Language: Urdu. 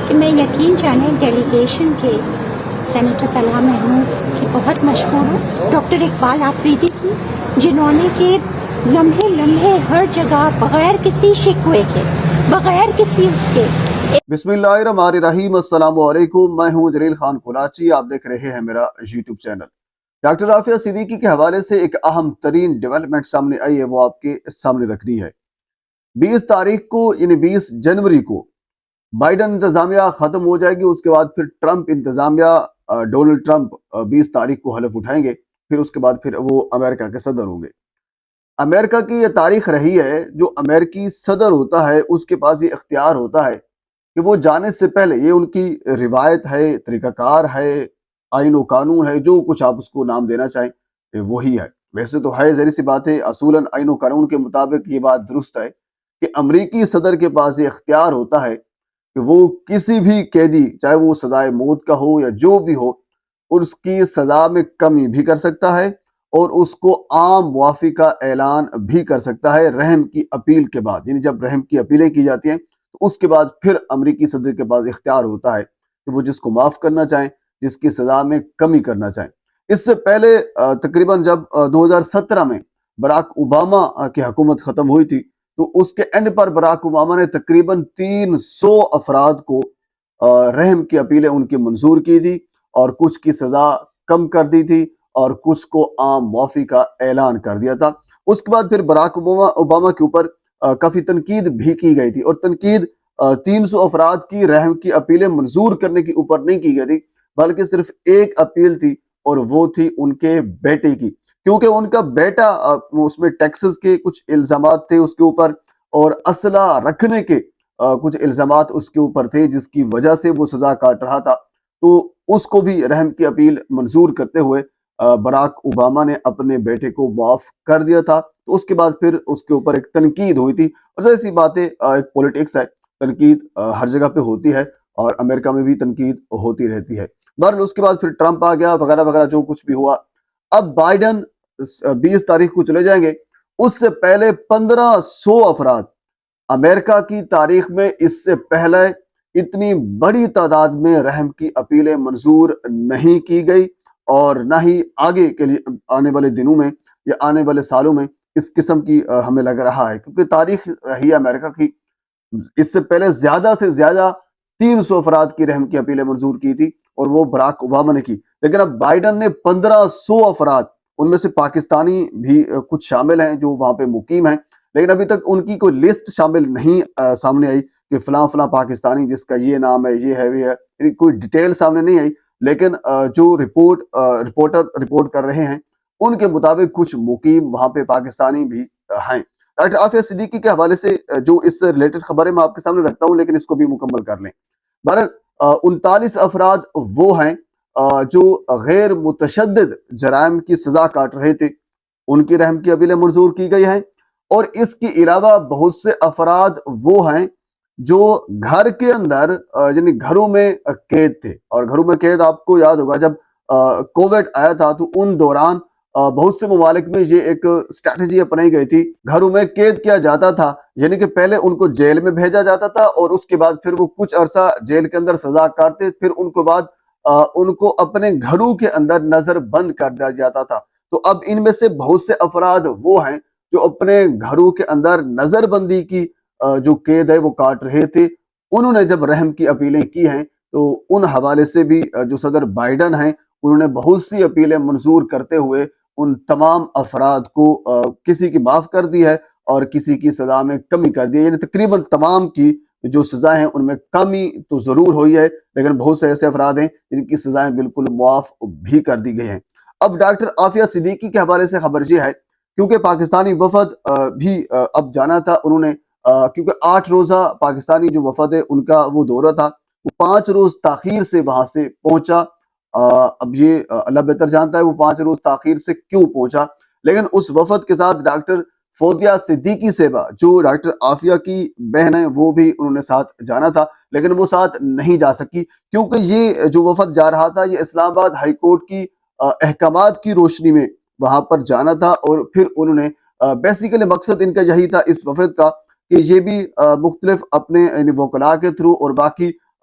کہ میں یقین جانے ڈیلیگیشن کے سینیٹر طلحہ محمود کی بہت مشہور ہوں، ڈاکٹر اقبال آفریدی کی، جنہوں نے کہ لمحے لمحے ہر جگہ بغیر کسی شکوے کے، بغیر کسی اس کے۔ بسم اللہ الرحمن الرحیم، السلام علیکم، میں ہوں جلیل خان کولاچی، آپ دیکھ رہے ہیں میرا YouTube channel. Doctor Aafia Siddiqui کے حوالے سے ایک اہم ترین ڈیولپمنٹ سامنے آئی ہے، وہ آپ کے سامنے رکھنی ہے۔ 20 تاریخ کو یعنی 20 جنوری کو بائیڈن انتظامیہ ختم ہو جائے گی، اس کے بعد پھر ٹرمپ انتظامیہ ڈونلڈ ٹرمپ 20 تاریخ کو حلف اٹھائیں گے، پھر اس کے بعد پھر وہ امریکہ کے صدر ہوں گے۔ امریکہ کی یہ تاریخ رہی ہے، جو امریکی صدر ہوتا ہے اس کے پاس یہ اختیار ہوتا ہے کہ وہ جانے سے پہلے، یہ ان کی روایت ہے، طریقہ کار ہے، آئین و قانون ہے، جو کچھ آپ اس کو نام دینا چاہیں وہی ہے۔ ویسے تو ہے ذری سی بات ہے، اصولاً آئین و قانون کے مطابق یہ بات درست ہے کہ امریکی صدر کے پاس یہ اختیار ہوتا ہے کہ وہ کسی بھی قیدی، چاہے وہ سزائے موت کا ہو یا جو بھی ہو، اس کی سزا میں کمی بھی کر سکتا ہے اور اس کو عام معافی کا اعلان بھی کر سکتا ہے رحم کی اپیل کے بعد۔ یعنی جب رحم کی اپیلیں کی جاتی ہیں تو اس کے بعد پھر امریکی صدر کے پاس اختیار ہوتا ہے کہ وہ جس کو معاف کرنا چاہیں، جس کی سزا میں کمی کرنا چاہیں۔ اس سے پہلے تقریباً جب 2017 میں براک اوباما کی حکومت ختم ہوئی تھی تو اس کے اینڈ پر براک اوباما نے تقریباً 300 افراد کو رحم کی اپیلیں ان کی منظور کی تھی، اور کچھ کی سزا کم کر دی تھی اور کچھ کو عام معافی کا اعلان کر دیا تھا۔ اس کے بعد پھر براک اوباما کے اوپر کافی تنقید بھی کی گئی تھی، اور تنقید 300 افراد کی رحم کی اپیلیں منظور کرنے کے اوپر نہیں کی گئی تھی، بلکہ صرف ایک اپیل تھی، اور وہ تھی ان کے بیٹے کی، کیونکہ ان کا بیٹا اس میں ٹیکسز کے کچھ الزامات تھے اس کے اوپر، اور اسلحہ رکھنے کے کچھ الزامات اس کے اوپر تھے، جس کی وجہ سے وہ سزا کاٹ رہا تھا۔ تو اس کو بھی رحم کی اپیل منظور کرتے ہوئے براک اوباما نے اپنے بیٹے کو معاف کر دیا تھا۔ تو اس کے بعد پھر اس کے اوپر ایک تنقید ہوئی تھی، اور ایسی باتیں، ایک پولیٹکس ہے، تنقید ہر جگہ پہ ہوتی ہے، اور امریکہ میں بھی تنقید ہوتی رہتی ہے۔ بہرحال اس کے بعد پھر ٹرمپ آ گیا، وغیرہ وغیرہ جو کچھ بھی ہوا۔ اب بائیڈن 20 تاریخ کو چلے جائیں گے، اس سے پہلے 1500 افراد، امریکہ کی تاریخ میں اس سے پہلے اتنی بڑی تعداد میں رحم کی اپیلیں منظور نہیں کی گئی، اور نہ ہی آگے کے لیے آنے والے دنوں میں یا آنے والے سالوں میں اس قسم کی ہمیں لگ رہا ہے، کیونکہ تاریخ رہی ہے امریکہ کی، اس سے پہلے زیادہ سے زیادہ 300 افراد کی رحم کی اپیلیں منظور کی تھی، اور وہ براک اوباما نے کی۔ لیکن اب بائیڈن نے 1500 افراد، ان میں سے پاکستانی بھی کچھ شامل ہیں جو وہاں پہ مقیم ہیں، لیکن ابھی تک ان کی کوئی لسٹ شامل نہیں سامنے آئی کہ فلاں فلاں پاکستانی جس کا یہ نام ہے، یہ ہے، یہ ہے، یعنی کوئی ڈیٹیل سامنے نہیں آئی۔ لیکن جو رپورٹر رپورٹ کر رہے ہیں ان کے مطابق کچھ مقیم وہاں پہ پاکستانی بھی ہیں۔ ڈاکٹر عافیہ صدیقی کے حوالے سے جو اس سے ریلیٹڈ خبریں میں آپ کے سامنے رکھتا ہوں، لیکن اس کو بھی مکمل کر لیں۔ بہرحال 39 افراد وہ ہیں جو غیر متشدد جرائم کی سزا کاٹ رہے تھے، ان کی رحم کی اپیلیں منظور کی گئی ہیں، اور اس کے علاوہ بہت سے افراد وہ ہیں جو گھر کے اندر یعنی گھروں میں قید تھے، اور گھروں میں قید آپ کو یاد ہوگا جب کووڈ آیا تھا تو ان دوران بہت سے ممالک میں یہ ایک اسٹریٹجی اپنائی گئی تھی، گھروں میں قید کیا جاتا تھا، یعنی کہ پہلے ان کو جیل میں بھیجا جاتا تھا، اور اس کے بعد پھر وہ کچھ عرصہ جیل کے اندر سزا کاٹتے، پھر ان کو بعد ان کو اپنے گھروں کے اندر نظر بند کر دیا جاتا تھا۔ تو اب ان میں سے بہت سے افراد وہ ہیں جو اپنے گھروں کے اندر نظر بندی کی جو قید ہے وہ کاٹ رہے تھے، انہوں نے جب رحم کی اپیلیں کی ہیں تو ان حوالے سے بھی جو صدر بائیڈن ہیں انہوں نے بہت سی اپیلیں منظور کرتے ہوئے ان تمام افراد کو کسی کی معاف کر دی ہے اور کسی کی سزا میں کمی کر دی ہے، یعنی تقریباً تمام کی جو سزائیں ہیں ان میں کمی تو ضرور ہوئی ہے، لیکن بہت سے ایسے افراد ہیں جن کی سزائیں بالکل معاف بھی کر دی گئی ہیں۔ اب ڈاکٹر عافیہ صدیقی کے حوالے سے خبر یہ ہے، کیونکہ پاکستانی وفد بھی اب جانا تھا انہوں نے، کیونکہ 8 روزہ پاکستانی جو وفد ہے ان کا وہ دورہ تھا، وہ 5 روز تاخیر سے وہاں سے پہنچا۔ اب یہ اللہ بہتر جانتا ہے وہ 5 روز تاخیر سے کیوں پہنچا، لیکن اس وفد کے ساتھ ڈاکٹر فوزیہ صدیقی صاحبہ جو ڈاکٹر عافیہ کی بہن ہیں وہ بھی انہوں نے ساتھ جانا تھا، لیکن وہ ساتھ نہیں جا سکی، کیونکہ یہ جو وفد جا رہا تھا یہ اسلام آباد ہائی کورٹ کی احکامات کی روشنی میں وہاں پر جانا تھا، اور پھر انہوں نے بیسیکلی مقصد ان کا یہی تھا اس وفد کا کہ یہ بھی مختلف اپنے وکلاء کے تھرو اور باقی